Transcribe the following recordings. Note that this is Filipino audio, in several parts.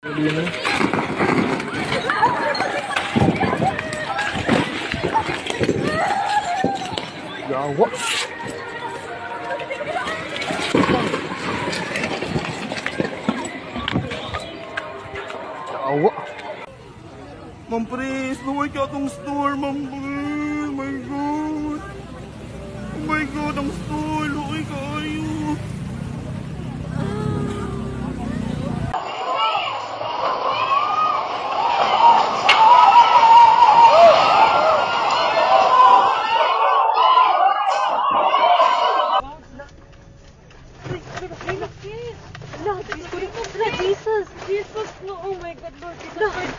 Yawa. Yawa. Ma'am Pres, luway ka itong store, Ma'am Pres. Oh my God. Oh my God, ang store. Luway ka ayo. Jesus, no, oh my God, Lord Jesus Christ.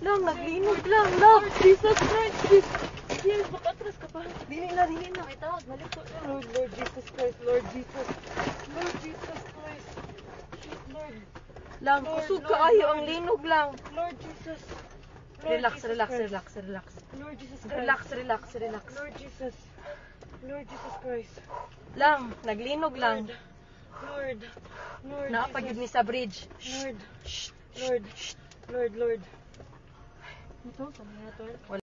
Lang, naglinog lang, love, Jesus Christ, yes, makatras ka pa. Dili na, itawag, balik ko. Lord Jesus Christ, Lord Jesus Christ, Lord. Lang, kusog ka ayo, ang linog lang. Lord Jesus. Relax. Lord Jesus Christ. Relax. Lord Jesus Christ. Lang, naglinog lang. Lord. Napagid ni sa bridge. Lord. Ito, sa mga ito.